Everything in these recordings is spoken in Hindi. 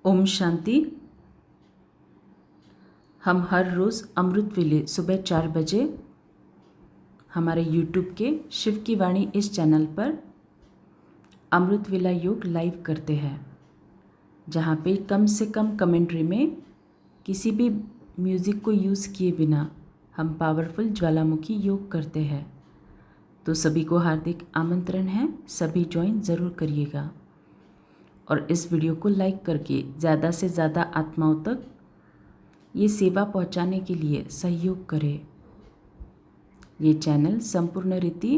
ओम शांति। हम हर रोज़ अमृत वेले सुबह 4 बजे हमारे YouTube के शिव की वाणी इस चैनल पर अमृत वेला योग लाइव करते हैं, जहाँ पे कम से कम कमेंट्री में किसी भी म्यूज़िक को यूज़ किए बिना हम पावरफुल ज्वालामुखी योग करते हैं। तो सभी को हार्दिक आमंत्रण है, सभी ज्वाइन ज़रूर करिएगा और इस वीडियो को लाइक करके ज़्यादा से ज़्यादा आत्माओं तक ये सेवा पहुंचाने के लिए सहयोग करें। ये चैनल संपूर्ण रीति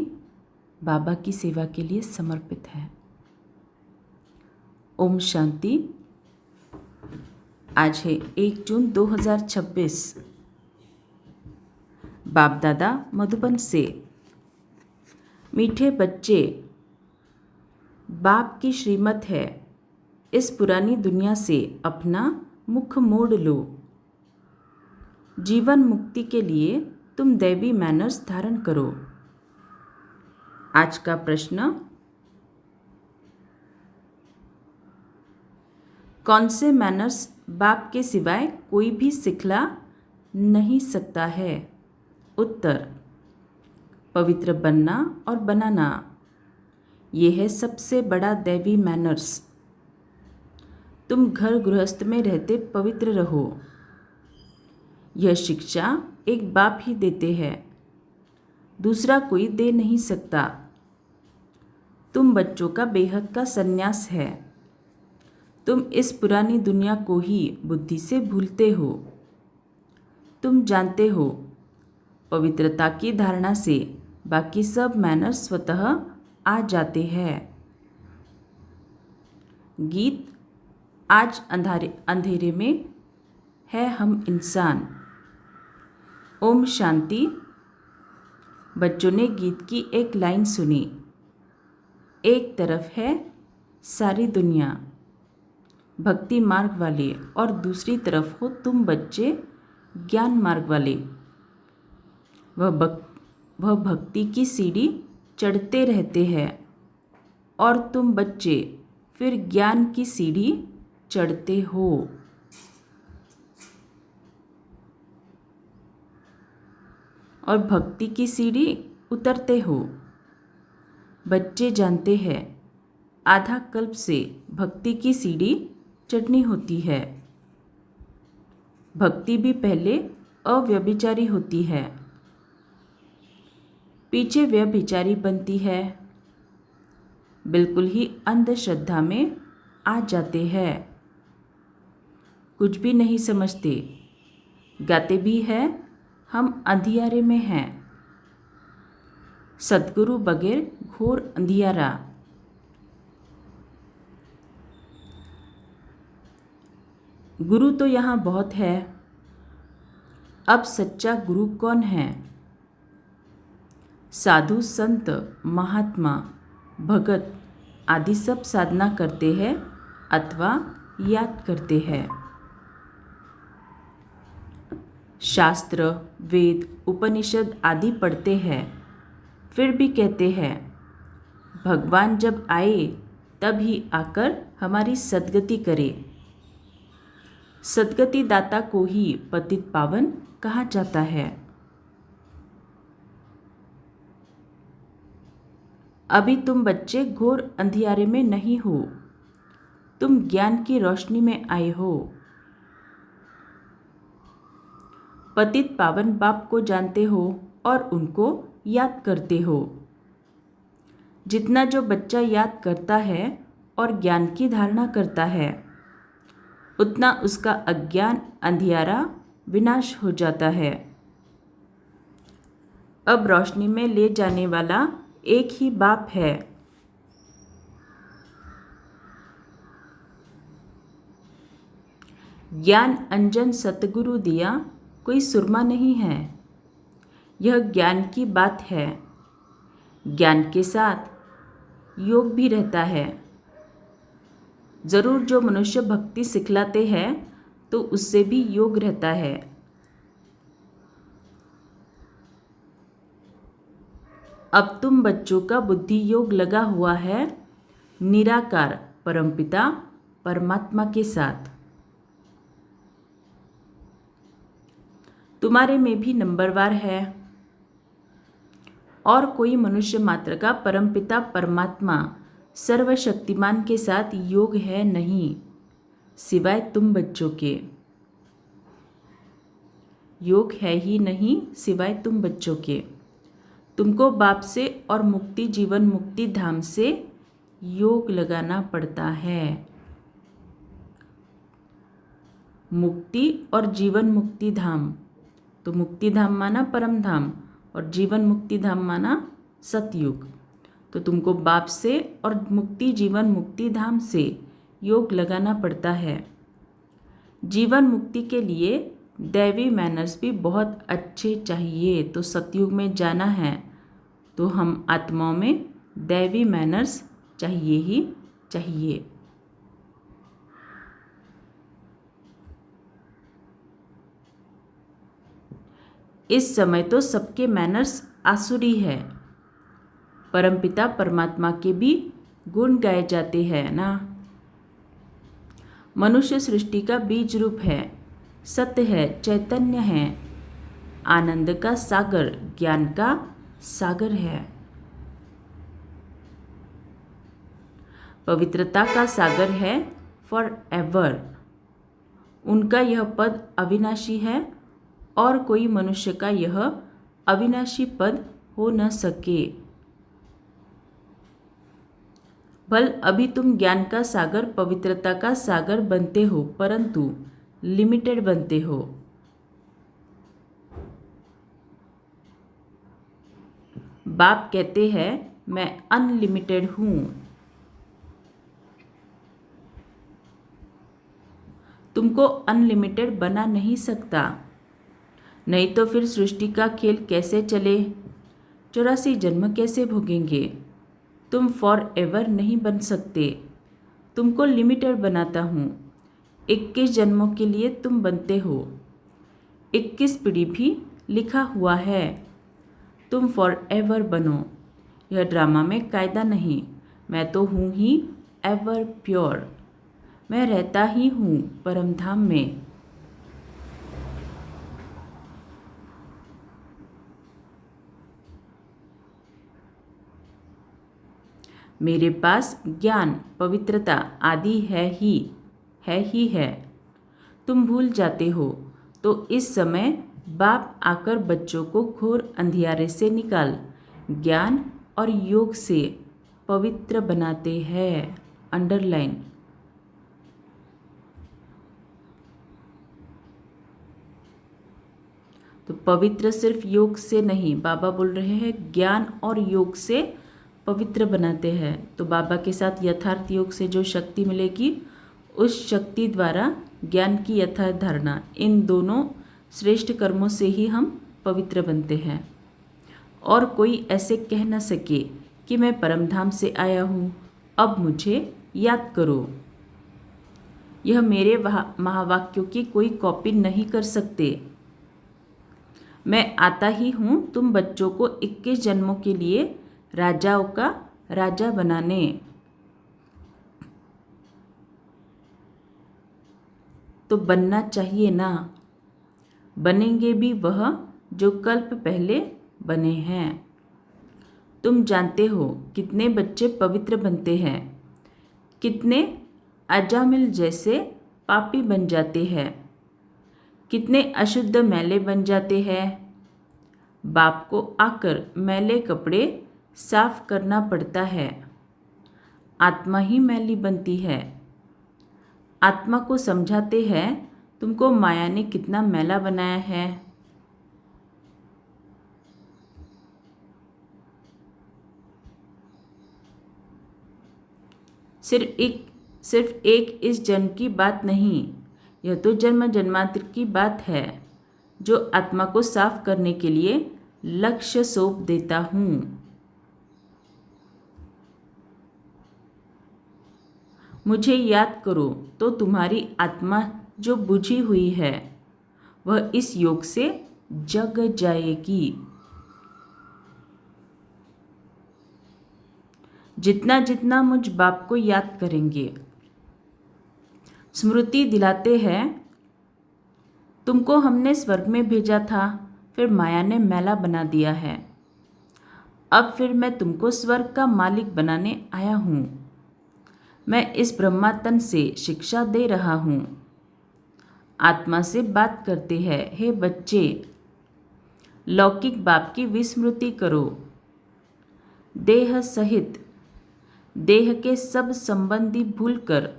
बाबा की सेवा के लिए समर्पित है। ओम शांति। आज है 1 जून 2026। बाप दादा मधुबन से। मीठे बच्चे, बाप की श्रीमत है, इस पुरानी दुनिया से अपना मुख मोड़ लो। जीवन मुक्ति के लिए तुम दैवी मैनर्स धारण करो। आज का प्रश्न, कौन से मैनर्स बाप के सिवाय कोई भी सिखला नहीं सकता है? उत्तर, पवित्र बनना और बनाना, ये है सबसे बड़ा दैवी मैनर्स। तुम घर गृहस्थ में रहते पवित्र रहो। यह शिक्षा एक बाप ही देते हैं, दूसरा कोई दे नहीं सकता। तुम बच्चों का बेहद का संन्यास है। तुम इस पुरानी दुनिया को ही बुद्धि से भूलते हो। तुम जानते हो, पवित्रता की धारणा से बाकी सब मैनर्स स्वतः आ जाते हैं। गीत, आज अंधेरे में है हम इंसान। ओम शांति। बच्चों ने गीत की एक लाइन सुनी, एक तरफ है सारी दुनिया भक्ति मार्ग वाले और दूसरी तरफ हो तुम बच्चे ज्ञान मार्ग वाले। वह भक्ति की सीढ़ी चढ़ते रहते हैं और तुम बच्चे फिर ज्ञान की सीढ़ी चढ़ते हो। और भक्ति की सीढ़ी उतरते हो। बच्चे जानते हैं, आधा कल्प से भक्ति की सीढ़ी चढ़नी होती है। भक्ति भी पहले अव्यभिचारी होती है, पीछे व्यभिचारी बनती है। बिल्कुल ही अंधश्रद्धा में आ जाते हैं, कुछ भी नहीं समझते, गाते भी हैं हम अंधियारे में हैं। सद्गुरु बगैर घोर अंधियारा। गुरु तो यहाँ बहुत है, अब सच्चा गुरु कौन है? साधु संत महात्मा भगत आदि सब साधना करते हैं अथवा याद करते हैं। शास्त्र, वेद, उपनिषद आदि पढ़ते हैं, फिर भी कहते हैं भगवान जब आए तब ही आकर हमारी सद्गति करे। सद्गति दाता को ही पतित पावन कहा जाता है। अभी तुम बच्चे घोर अंधियारे में नहीं हो, तुम ज्ञान की रोशनी में आए हो। पतित पावन बाप को जानते हो और उनको याद करते हो। जितना जो बच्चा याद करता है और ज्ञान की धारणा करता है, उतना उसका अज्ञान अंधियारा विनाश हो जाता है। अब रोशनी में ले जाने वाला एक ही बाप है। ज्ञान अंजन सतगुरु दिया कोई सुरमा नहीं है, यह ज्ञान की बात है। ज्ञान के साथ योग भी रहता है। जरूर जो मनुष्य भक्ति सिखलाते हैं तो उससे भी योग रहता है। अब तुम बच्चों का बुद्धि योग लगा हुआ है निराकार परमपिता परमात्मा के साथ। तुम्हारे में भी नंबरवार है। और कोई मनुष्य मात्र का परमपिता परमात्मा सर्वशक्तिमान के साथ योग है नहीं, सिवाय तुम बच्चों के। योग है ही नहीं सिवाय तुम बच्चों के। तुमको बाप से और मुक्ति जीवन मुक्ति धाम से योग लगाना पड़ता है। मुक्ति और जीवन मुक्ति धाम, तो मुक्ति धाम माना परम धाम और जीवन मुक्ति धाम माना सतयुग। तो तुमको बाप से और मुक्ति जीवन मुक्ति धाम से योग लगाना पड़ता है। जीवन मुक्ति के लिए दैवी मैनर्स भी बहुत अच्छे चाहिए। तो सतयुग में जाना है तो हम आत्माओं में दैवी मैनर्स चाहिए ही चाहिए। इस समय तो सबके मैनर्स आसुरी है। परमपिता परमात्मा के भी गुण गाए जाते हैं ना। मनुष्य सृष्टि का बीज रूप है, सत्य है, चैतन्य है, आनंद का सागर, ज्ञान का सागर है, पवित्रता का सागर है फॉर एवर। उनका यह पद अविनाशी है और कोई मनुष्य का यह अविनाशी पद हो न सके। भल अभी तुम ज्ञान का सागर पवित्रता का सागर बनते हो, परंतु लिमिटेड बनते हो। बाप कहते हैं मैं अनलिमिटेड हूं। तुमको अनलिमिटेड बना नहीं सकता, नहीं तो फिर सृष्टि का खेल कैसे चले, 84 जन्म कैसे भोगेंगे। तुम फॉर एवर नहीं बन सकते, तुमको लिमिटेड बनाता हूँ। 21 जन्मों के लिए तुम बनते हो, 21 पीढ़ी भी लिखा हुआ है। तुम फॉर एवर बनो। यह ड्रामा में कायदा नहीं, मैं तो हूँ ही एवर प्योर। मैं रहता ही हूँ परमधाम में। मेरे पास ज्ञान पवित्रता आदि है ही है। तुम भूल जाते हो तो इस समय बाप आकर बच्चों को घोर अंधियारे से निकाल ज्ञान और योग से पवित्र बनाते हैं। अंडरलाइन। तो पवित्र सिर्फ योग से नहीं, बाबा बोल रहे हैं ज्ञान और योग से पवित्र बनाते हैं। तो बाबा के साथ यथार्थ योग से जो शक्ति मिलेगी, उस शक्ति द्वारा ज्ञान की यथार्थ धारणा, इन दोनों श्रेष्ठ कर्मों से ही हम पवित्र बनते हैं। और कोई ऐसे कह न सके कि मैं परमधाम से आया हूँ, अब मुझे याद करो। यह मेरे महावाक्यों की कोई कॉपी नहीं कर सकते। मैं आता ही हूँ तुम बच्चों को 21 जन्मों के लिए राजाओं का राजा बनाने। तो बनना चाहिए ना, बनेंगे भी वह जो कल्प पहले बने हैं। तुम जानते हो कितने बच्चे पवित्र बनते हैं, कितने अजामिल जैसे पापी बन जाते हैं, कितने अशुद्ध मैले बन जाते हैं। बाप को आकर मैले कपड़े साफ करना पड़ता है, आत्मा ही मैली बनती है। आत्मा को समझाते हैं तुमको माया ने कितना मैला बनाया है। सिर्फ एक इस जन्म की बात नहीं, यह तो जन्म जन्मांतर की बात है, जो आत्मा को साफ करने के लिए लक्ष्य सौंप देता हूँ। मुझे याद करो तो तुम्हारी आत्मा जो बुझी हुई है वह इस योग से जग जाएगी। जितना जितना मुझ बाप को याद करेंगे, स्मृति दिलाते हैं, तुमको हमने स्वर्ग में भेजा था, फिर माया ने मैला बना दिया है। अब फिर मैं तुमको स्वर्ग का मालिक बनाने आया हूँ। मैं इस ब्रह्मा तन से शिक्षा दे रहा हूँ। आत्मा से बात करते हैं, हे बच्चे, लौकिक बाप की विस्मृति करो। देह सहित देह के सब संबंधी भूलकर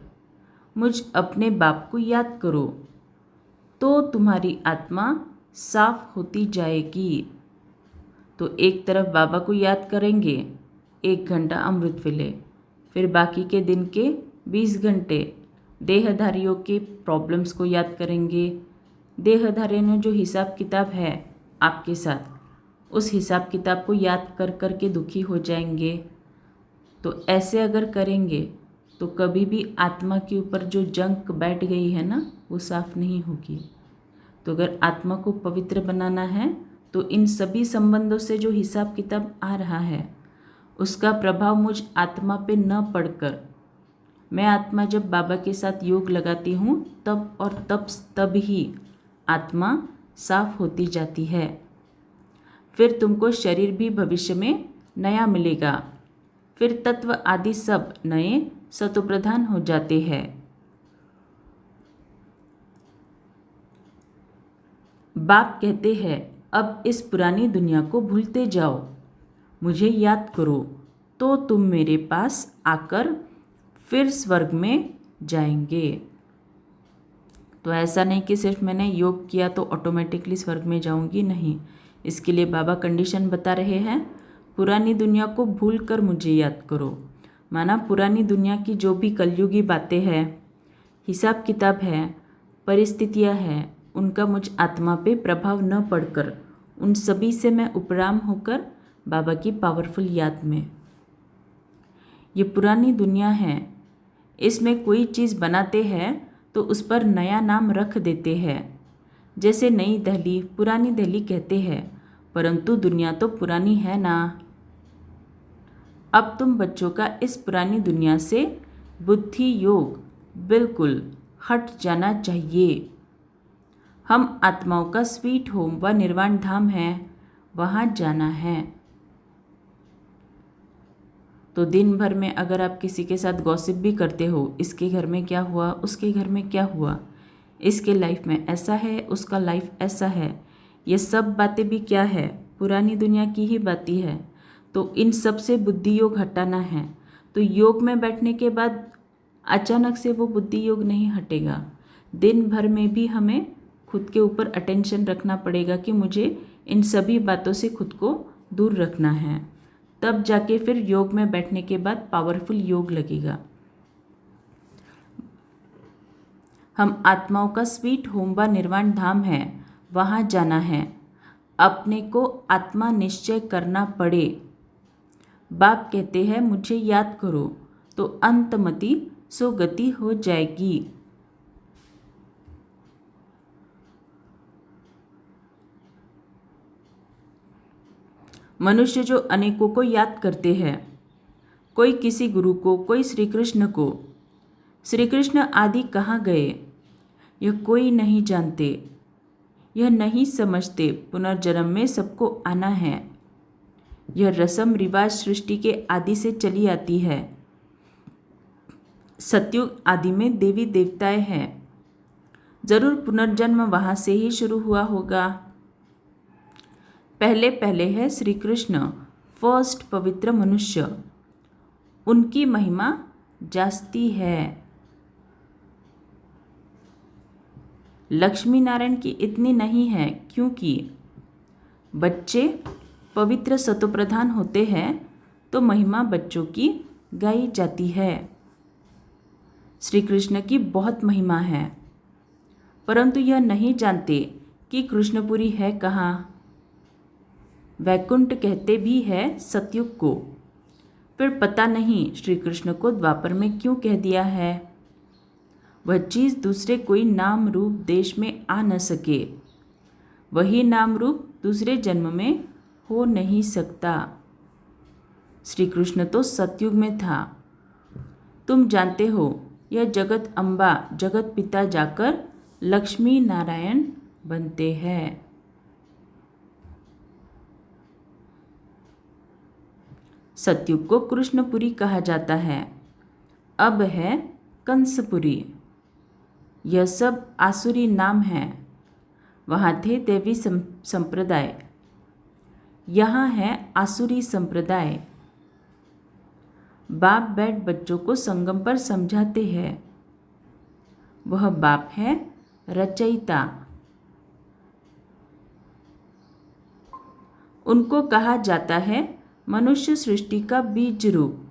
मुझ अपने बाप को याद करो, तो तुम्हारी आत्मा साफ होती जाएगी। तो एक तरफ बाबा को याद करेंगे 1 घंटा अमृत वेले, फिर बाकी के दिन के 20 घंटे देहधारियों के प्रॉब्लम्स को याद करेंगे। देहधारियों ने जो हिसाब किताब है आपके साथ, उस हिसाब किताब को याद कर कर के दुखी हो जाएंगे। तो ऐसे अगर करेंगे तो कभी भी आत्मा के ऊपर जो जंक बैठ गई है ना, वो साफ नहीं होगी। तो अगर आत्मा को पवित्र बनाना है तो इन सभी संबंधों से जो हिसाब किताब आ रहा है उसका प्रभाव मुझ आत्मा पे न पड़कर, मैं आत्मा जब बाबा के साथ योग लगाती हूँ तब और तब ही आत्मा साफ होती जाती है। फिर तुमको शरीर भी भविष्य में नया मिलेगा। फिर तत्व आदि सब नए सतोप्रधान हो जाते हैं। बाप कहते हैं, अब इस पुरानी दुनिया को भूलते जाओ, मुझे याद करो, तो तुम मेरे पास आकर फिर स्वर्ग में जाएंगे। तो ऐसा नहीं कि सिर्फ मैंने योग किया तो ऑटोमेटिकली स्वर्ग में जाऊंगी, नहीं। इसके लिए बाबा कंडीशन बता रहे हैं, पुरानी दुनिया को भूल कर मुझे याद करो। माना पुरानी दुनिया की जो भी कलयुगी बातें हैं, हिसाब किताब है, परिस्थितियां हैं, उनका मुझ आत्मा पे प्रभाव न पड़कर उन सभी से मैं उपराम होकर बाबा की पावरफुल याद में। ये पुरानी दुनिया है, इसमें कोई चीज़ बनाते हैं तो उस पर नया नाम रख देते हैं। जैसे नई दिल्ली पुरानी दिल्ली कहते हैं, परंतु दुनिया तो पुरानी है ना। अब तुम बच्चों का इस पुरानी दुनिया से बुद्धि योग बिल्कुल हट जाना चाहिए। हम आत्माओं का स्वीट होम व निर्वाण धाम है, वहाँ जाना है। तो दिन भर में अगर आप किसी के साथ गॉसिप भी करते हो, इसके घर में क्या हुआ, उसके घर में क्या हुआ, इसके लाइफ में ऐसा है, उसका लाइफ ऐसा है, ये सब बातें भी क्या है, पुरानी दुनिया की ही बातें है। तो इन सब से बुद्धि योग हटाना है। तो योग में बैठने के बाद अचानक से वो बुद्धि योग नहीं हटेगा। दिन भर में भी हमें खुद के ऊपर अटेंशन रखना पड़ेगा कि मुझे इन सभी बातों से खुद को दूर रखना है। तब जाके फिर योग में बैठने के बाद पावरफुल योग लगेगा। हम आत्माओं का स्वीट होम व निर्वाण धाम है, वहाँ जाना है। अपने को आत्मा निश्चय करना पड़े। बाप कहते हैं, मुझे याद करो, तो अंतमति सुगति हो जाएगी। मनुष्य जो अनेकों को याद करते हैं, कोई किसी गुरु को, कोई श्री कृष्ण को, श्री कृष्ण आदि कहाँ गए, यह कोई नहीं जानते। यह नहीं समझते पुनर्जन्म में सबको आना है। यह रस्म रिवाज सृष्टि के आदि से चली आती है। सतयुग आदि में देवी देवताएं हैं, जरूर पुनर्जन्म वहाँ से ही शुरू हुआ होगा। पहले पहले है श्री कृष्ण, फर्स्ट पवित्र मनुष्य, उनकी महिमा जास्ती है। लक्ष्मी नारायण की इतनी नहीं है, क्योंकि बच्चे पवित्र सतोप्रधान होते हैं तो महिमा बच्चों की गाई जाती है। श्री कृष्ण की बहुत महिमा है, परंतु यह नहीं जानते कि कृष्णपुरी है कहाँ। वैकुंठ कहते भी है सतयुग को, फिर पता नहीं श्री कृष्ण को द्वापर में क्यों कह दिया है। वह चीज़ दूसरे कोई नाम रूप देश में आ न सके, वही नाम रूप दूसरे जन्म में हो नहीं सकता। श्री कृष्ण तो सतयुग में था। तुम जानते हो, यह जगत अम्बा जगत पिता जाकर लक्ष्मी नारायण बनते हैं। सतयुग को कृष्णपुरी कहा जाता है, अब है कंसपुरी। यह सब आसुरी नाम हैं। वहाँ थे देवी संप्रदाय, यहाँ है आसुरी संप्रदाय। बाप बैठ बच्चों को संगम पर समझाते हैं। वह बाप है रचयिता। उनको कहा जाता है मनुष्य सृष्टि का बीज रूप।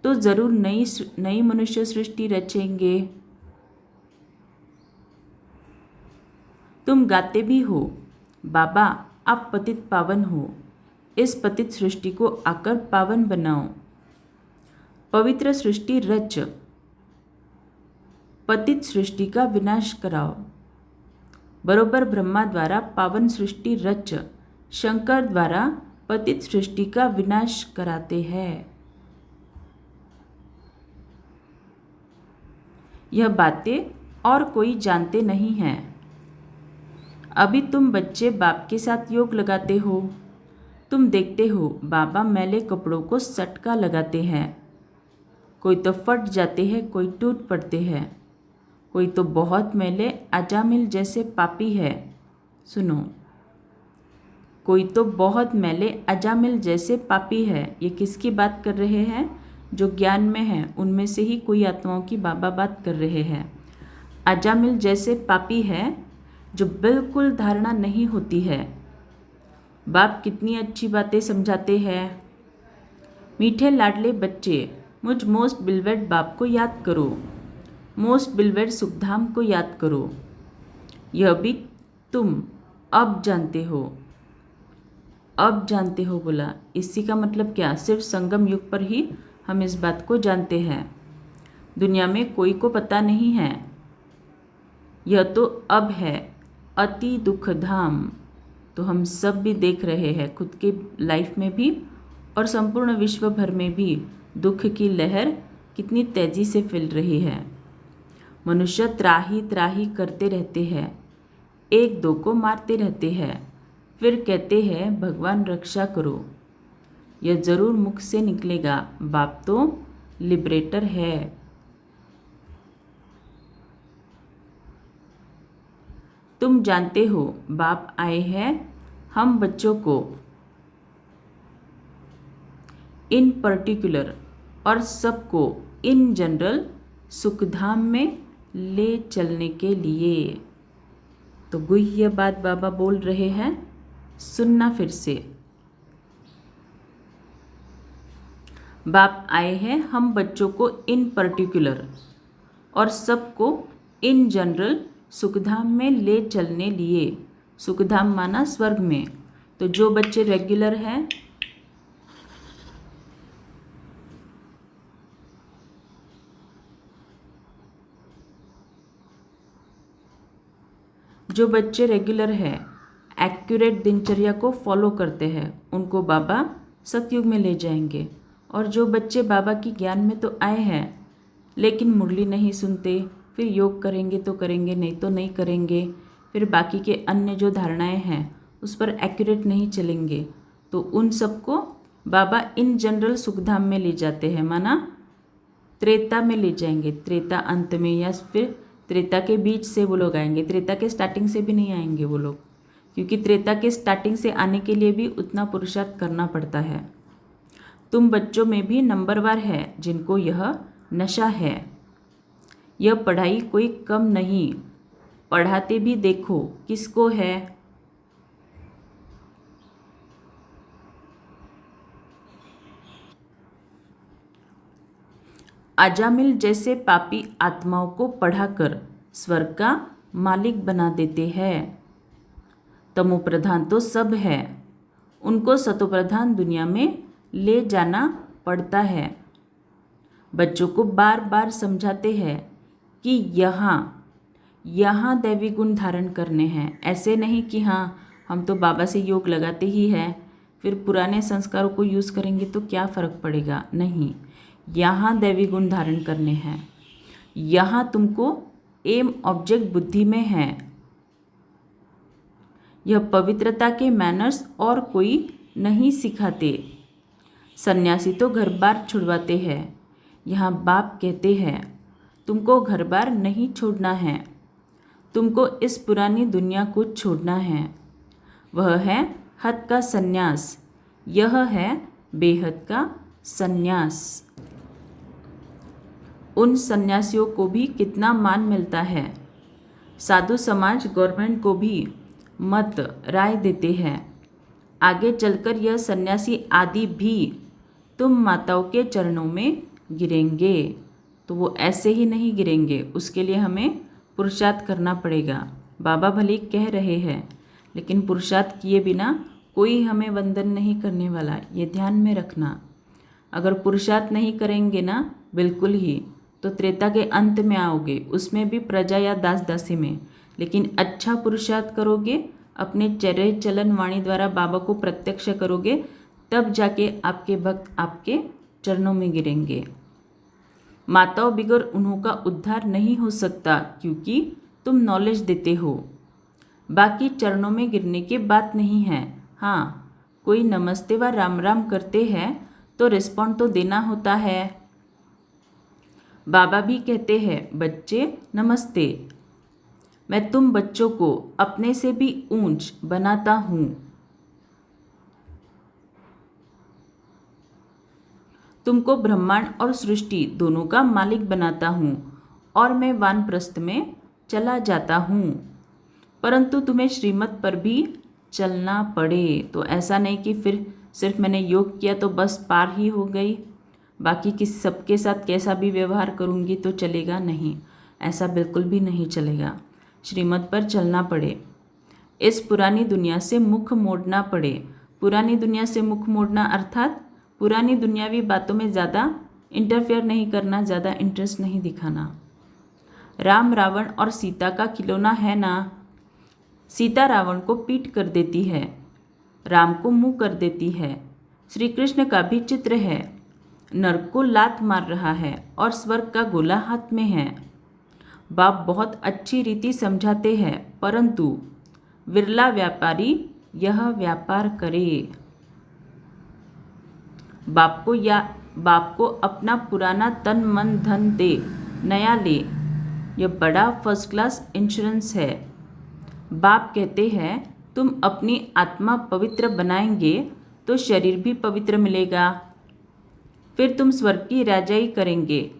तो जरूर नई मनुष्य सृष्टि रचेंगे। तुम गाते भी हो, बाबा आप पतित पावन हो, इस पतित सृष्टि को आकर पावन बनाओ। पवित्र सृष्टि रच, पतित सृष्टि का विनाश कराओ। बरोबर ब्रह्मा द्वारा पावन सृष्टि रच, शंकर द्वारा पतित सृष्टि का विनाश कराते हैं। यह बातें और कोई जानते नहीं हैं। अभी तुम बच्चे बाप के साथ योग लगाते हो। तुम देखते हो बाबा मैले कपड़ों को सटका लगाते हैं। कोई तो फट जाते हैं, कोई टूट पड़ते हैं, कोई तो बहुत मैले अजामिल जैसे पापी है। सुनो, कोई तो बहुत मैले अजामिल जैसे पापी है। ये किसकी बात कर रहे हैं? जो ज्ञान में है उनमें से ही कोई आत्माओं की बाबा बात कर रहे हैं। अजामिल जैसे पापी है जो बिल्कुल धारणा नहीं होती है। बाप कितनी अच्छी बातें समझाते हैं। मीठे लाडले बच्चे, मुझ मोस्ट बिलवेड बाप को याद करो, मोस्ट बिलवेड सुखधाम को याद करो। यह भी तुम अब जानते हो। अब जानते हो बोला, इसी का मतलब क्या? सिर्फ संगम युग पर ही हम इस बात को जानते हैं। दुनिया में कोई को पता नहीं है। यह तो अब है अति दुख धाम। तो हम सब भी देख रहे हैं, खुद के लाइफ में भी और संपूर्ण विश्व भर में भी दुख की लहर कितनी तेजी से फैल रही है। मनुष्य त्राही त्राही करते रहते हैं, एक दो को मारते रहते हैं, फिर कहते हैं भगवान रक्षा करो। यह जरूर मुख से निकलेगा, बाप तो लिबरेटर है। तुम जानते हो बाप आए हैं हम बच्चों को इन पर्टिकुलर और सबको इन जनरल सुखधाम में ले चलने के लिए। तो गुह्य बात बाबा बोल रहे हैं, सुनना फिर से। बाप आए हैं हम बच्चों को इन पर्टिकुलर और सबको इन जनरल सुखधाम में ले चलने लिए। सुखधाम माना स्वर्ग में। तो जो बच्चे रेगुलर हैं, जो बच्चे रेगुलर हैं, एक्यूरेट दिनचर्या को फॉलो करते हैं, उनको बाबा सतयुग में ले जाएंगे। और जो बच्चे बाबा की ज्ञान में तो आए हैं लेकिन मुरली नहीं सुनते, फिर योग करेंगे तो करेंगे, नहीं तो नहीं करेंगे, फिर बाकी के अन्य जो धारणाएं हैं उस पर एक्यूरेट नहीं चलेंगे, तो उन सबको बाबा इन जनरल सुखधाम में ले जाते हैं, माना त्रेता में ले जाएंगे। त्रेता अंत में या फिर त्रेता के बीच से वो लोग आएंगे। त्रेता के स्टार्टिंग से भी नहीं आएंगे वो लोग, क्योंकि त्रेता के स्टार्टिंग से आने के लिए भी उतना पुरुषार्थ करना पड़ता है। तुम बच्चों में भी नंबरवार है जिनको यह नशा है। यह पढ़ाई कोई कम नहीं, पढ़ाते भी देखो किसको है। अजामिल जैसे पापी आत्माओं को पढ़ाकर स्वर्ग का मालिक बना देते हैं। तमो प्रधान तो सब है, उनको सतो प्रधान दुनिया में ले जाना पड़ता है। बच्चों को बार बार समझाते हैं कि यहाँ दैवी गुण धारण करने हैं। ऐसे नहीं कि हाँ हम तो बाबा से योग लगाते ही हैं, फिर पुराने संस्कारों को यूज़ करेंगे तो क्या फ़र्क पड़ेगा। नहीं, यहाँ दैवी गुण धारण करने हैं। यहाँ तुमको एम ऑब्जेक्ट बुद्धि में है। यह पवित्रता के मैनर्स और कोई नहीं सिखाते। सन्यासी तो घर बार छुड़वाते हैं। यहाँ बाप कहते हैं तुमको घर बार नहीं छोड़ना है, तुमको इस पुरानी दुनिया को छोड़ना है। वह है हद का सन्यास, यह है बेहद का सन्यास। उन सन्यासियों को भी कितना मान मिलता है। साधु समाज गवर्नमेंट को भी मत राय देते हैं। आगे चलकर यह सन्यासी आदि भी तुम माताओं के चरणों में गिरेंगे। तो वो ऐसे ही नहीं गिरेंगे, उसके लिए हमें पुरुषार्थ करना पड़ेगा। बाबा भले कह रहे हैं, लेकिन पुरुषार्थ किए बिना कोई हमें वंदन नहीं करने वाला, ये ध्यान में रखना। अगर पुरुषार्थ नहीं करेंगे ना बिल्कुल ही, तो त्रेता के अंत में आओगे, उसमें भी प्रजा या दास दासी में। लेकिन अच्छा पुरुषार्थ करोगे, अपने चेहरे चलन वाणी द्वारा बाबा को प्रत्यक्ष करोगे, तब जाके आपके भक्त आपके चरणों में गिरेंगे। माताओं बिगर उन्हों का उद्धार नहीं हो सकता, क्योंकि तुम नॉलेज देते हो। बाकी चरणों में गिरने की बात नहीं है। हाँ, कोई नमस्ते व राम राम करते हैं तो रिस्पॉन्ड तो देना होता है। बाबा भी कहते हैं बच्चे नमस्ते, मैं तुम बच्चों को अपने से भी ऊंच बनाता हूँ। तुमको ब्रह्मांड और सृष्टि दोनों का मालिक बनाता हूँ और मैं वानप्रस्थ में चला जाता हूँ, परंतु तुम्हें श्रीमत पर भी चलना पड़े। तो ऐसा नहीं कि फिर सिर्फ मैंने योग किया तो बस पार ही हो गई, बाकी किस सबके साथ कैसा भी व्यवहार करूँगी तो चलेगा नहीं, ऐसा बिल्कुल भी नहीं चलेगा। श्रीमत पर चलना पड़े, इस पुरानी दुनिया से मुख मोड़ना पड़े। पुरानी दुनिया से मुख मोड़ना अर्थात पुरानी दुनियावी बातों में ज़्यादा इंटरफेयर नहीं करना, ज़्यादा इंटरेस्ट नहीं दिखाना। राम रावण और सीता का खिलौना है ना। सीता रावण को पीट कर देती है, राम को मुंह कर देती है। श्री कृष्ण का भी चित्र है, नरक को लात मार रहा है और स्वर्ग का गोला हाथ में है। बाप बहुत अच्छी रीति समझाते हैं, परंतु विरला व्यापारी यह व्यापार करे। बाप को अपना पुराना तन मन धन दे, नया ले, यह बड़ा फर्स्ट क्लास इंश्योरेंस है। बाप कहते हैं तुम अपनी आत्मा पवित्र बनाएंगे तो शरीर भी पवित्र मिलेगा, फिर तुम स्वर्ग की राजाई करेंगे।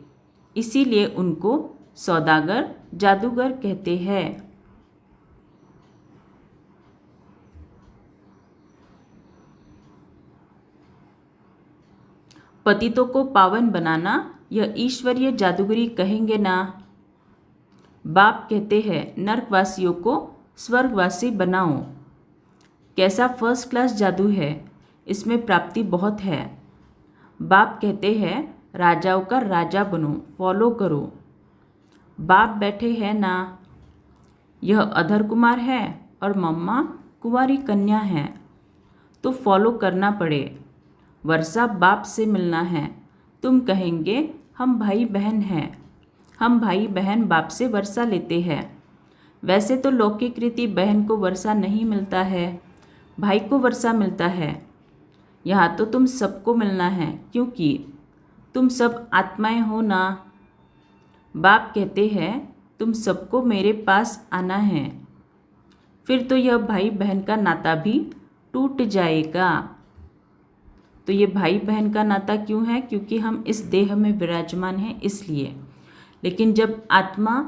इसीलिए उनको सौदागर जादूगर कहते हैं। पतितों को पावन बनाना यह ईश्वरीय जादूगरी कहेंगे ना। बाप कहते हैं नरकवासियों को स्वर्गवासी बनाओ। कैसा फर्स्ट क्लास जादू है, इसमें प्राप्ति बहुत है। बाप कहते हैं राजाओं का राजा बनो, फॉलो करो। बाप बैठे हैं ना, यह अधर कुमार है और मम्मा कुंवारी कन्या है, तो फॉलो करना पड़े। वर्षा बाप से मिलना है, तुम कहेंगे हम भाई बहन हैं, हम भाई बहन बाप से वर्षा लेते हैं। वैसे तो लौकिक रीति बहन को वर्षा नहीं मिलता है, भाई को वर्षा मिलता है। यहाँ तो तुम सबको मिलना है, क्योंकि तुम सब आत्माएं हो ना। बाप कहते हैं तुम सबको मेरे पास आना है, फिर तो यह भाई बहन का नाता भी टूट जाएगा। तो ये भाई बहन का नाता क्यों है? क्योंकि हम इस देह में विराजमान हैं इसलिए। लेकिन जब आत्मा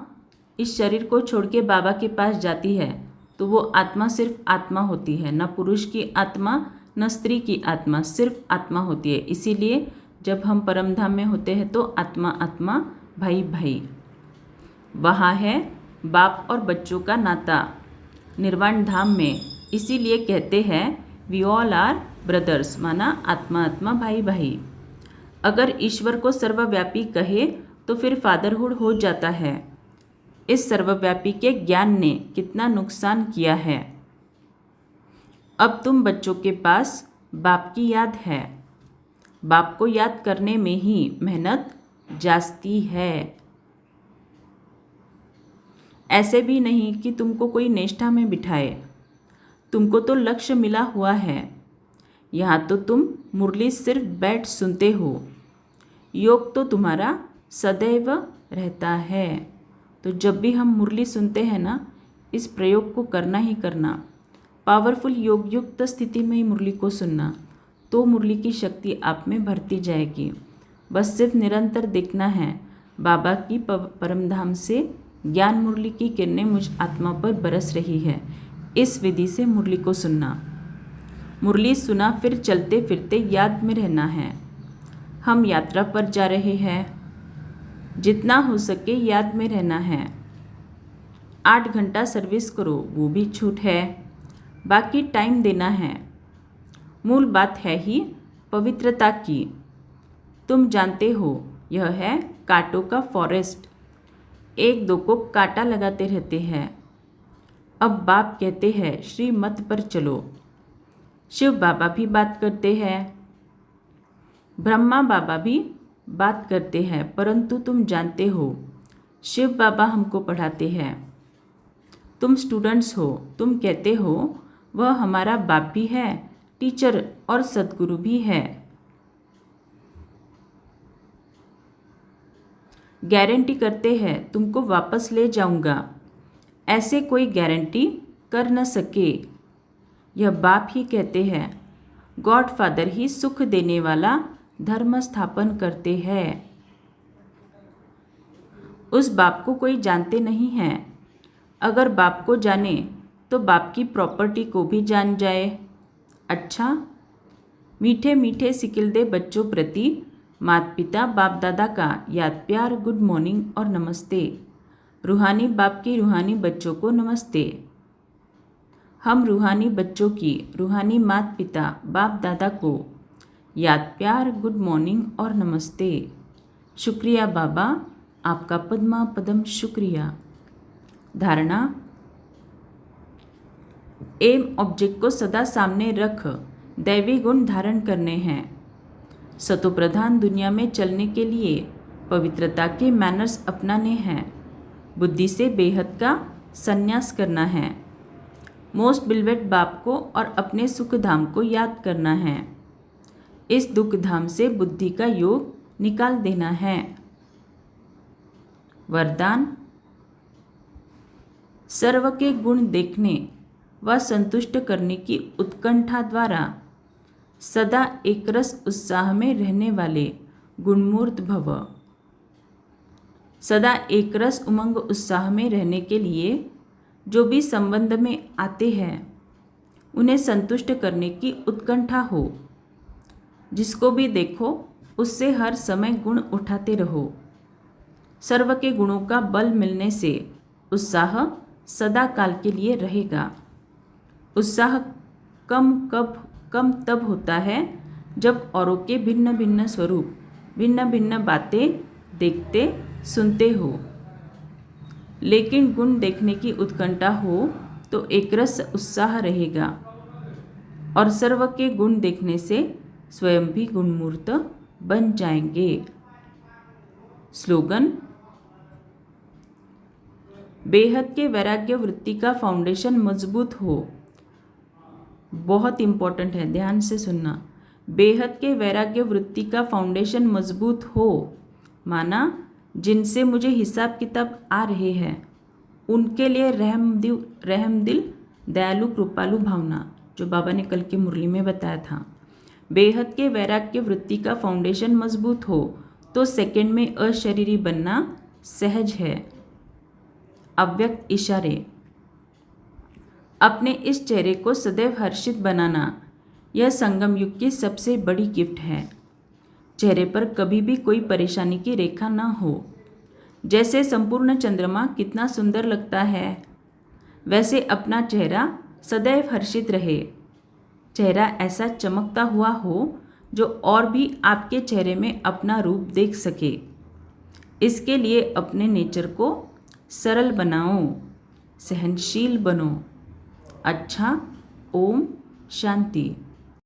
इस शरीर को छोड़ के बाबा के पास जाती है तो वो आत्मा सिर्फ आत्मा होती है, न पुरुष की आत्मा न स्त्री की आत्मा, सिर्फ आत्मा होती है। इसीलिए जब हम परमधाम में होते हैं तो आत्मा आत्मा, भाई भाई। वहाँ है बाप और बच्चों का नाता निर्वाण धाम में। इसीलिए कहते हैं वी ऑल आर ब्रदर्स, माना आत्मा आत्मा, भाई भाई। अगर ईश्वर को सर्वव्यापी कहे तो फिर फादरहुड हो जाता है। इस सर्वव्यापी के ज्ञान ने कितना नुकसान किया है। अब तुम बच्चों के पास बाप की याद है, बाप को याद करने में ही मेहनत जाती है। ऐसे भी नहीं कि तुमको कोई निष्ठा में बिठाए, तुमको तो लक्ष्य मिला हुआ है। यहाँ तो तुम मुरली सिर्फ बैठ सुनते हो। योग तो तुम्हारा सदैव रहता है। तो जब भी हम मुरली सुनते हैं ना, इस प्रयोग को करना ही करना। पावरफुल योग युक्त स्थिति में ही मुरली को सुनना, तो मुरली की शक्ति आप में भरती जाएगी। बस सिर्फ निरंतर देखना है। बाबा की परमधाम से ज्ञान मुरली की किरणें मुझ आत्मा पर बरस रही है। इस विधि से मुरली को सुनना। मुरली सुना फिर चलते फिरते याद में रहना है। हम यात्रा पर जा रहे हैं, जितना हो सके याद में रहना है। 8 घंटा सर्विस करो, वो भी छूट है, बाकी टाइम देना है। मूल बात है ही पवित्रता की। तुम जानते हो यह है कांटों का फॉरेस्ट, एक दो को कांटा लगाते रहते हैं। अब बाप कहते हैं श्री मत पर चलो। शिव बाबा भी बात करते हैं, ब्रह्मा बाबा भी बात करते हैं, परंतु तुम जानते हो शिव बाबा हमको पढ़ाते हैं। तुम स्टूडेंट्स हो, तुम कहते हो वह हमारा बाप भी है, टीचर और सद्गुरु भी है। गारंटी करते हैं तुमको वापस ले जाऊंगा, ऐसे कोई गारंटी कर न सके। यह बाप ही कहते हैं। गॉड फादर ही सुख देने वाला धर्म स्थापन करते हैं। उस बाप को कोई जानते नहीं है। अगर बाप को जाने तो बाप की प्रॉपर्टी को भी जान जाए। अच्छा, मीठे मीठे सिकिलदे बच्चों प्रति माता पिता बाप दादा का याद प्यार, गुड मॉर्निंग और नमस्ते। रूहानी बाप की रूहानी बच्चों को नमस्ते। हम रूहानी बच्चों की रूहानी माता पिता बाप दादा को याद प्यार, गुड मॉर्निंग और नमस्ते। शुक्रिया बाबा, आपका पद्मा पदम शुक्रिया। धारणा, एम ऑब्जेक्ट को सदा सामने रख दैवी गुण धारण करने हैं। सतोप्रधान दुनिया में चलने के लिए पवित्रता के मैनर्स अपनाने हैं। बुद्धि से बेहद का संन्यास करना है। मोस्ट बिलवेड बाप को और अपने सुख धाम को याद करना है। इस दुख धाम से बुद्धि का योग निकाल देना है। वरदान, सर्व के गुण देखने व संतुष्ट करने की उत्कंठा द्वारा सदा एकरस उत्साह में रहने वाले गुणमूर्त भव। सदा एकरस उमंग उत्साह में रहने के लिए जो भी संबंध में आते हैं उन्हें संतुष्ट करने की उत्कंठा हो। जिसको भी देखो उससे हर समय गुण उठाते रहो। सर्व के गुणों का बल मिलने से उत्साह सदा काल के लिए रहेगा। उत्साह कम तब होता है जब औरों के भिन्न भिन्न स्वरूप, भिन्न भिन्न बातें देखते सुनते हो। लेकिन गुण देखने की उत्कंठा हो तो एकरस उत्साह रहेगा और सर्व के गुण देखने से स्वयं भी गुणमूर्त बन जाएंगे। स्लोगन, बेहद के वैराग्य वृत्ति का फाउंडेशन मजबूत हो। बहुत इंपॉर्टेंट है, ध्यान से सुनना। बेहद के वैराग्य वृत्ति का फाउंडेशन मजबूत हो, माना जिनसे मुझे हिसाब किताब आ रहे हैं उनके लिए रहम दिल दयालु कृपालु भावना, जो बाबा ने कल की मुरली में बताया था। बेहद के वैराग्य वृत्ति का फाउंडेशन मजबूत हो तो सेकंड में अशरीरी बनना सहज है। अव्यक्त इशारे, अपने इस चेहरे को सदैव हर्षित बनाना यह संगम युग की सबसे बड़ी गिफ्ट है। चेहरे पर कभी भी कोई परेशानी की रेखा ना हो। जैसे संपूर्ण चंद्रमा कितना सुंदर लगता है, वैसे अपना चेहरा सदैव हर्षित रहे। चेहरा ऐसा चमकता हुआ हो जो और भी आपके चेहरे में अपना रूप देख सके। इसके लिए अपने नेचर को सरल बनाओ, सहनशील बनो। अच्छा, ओम शांति।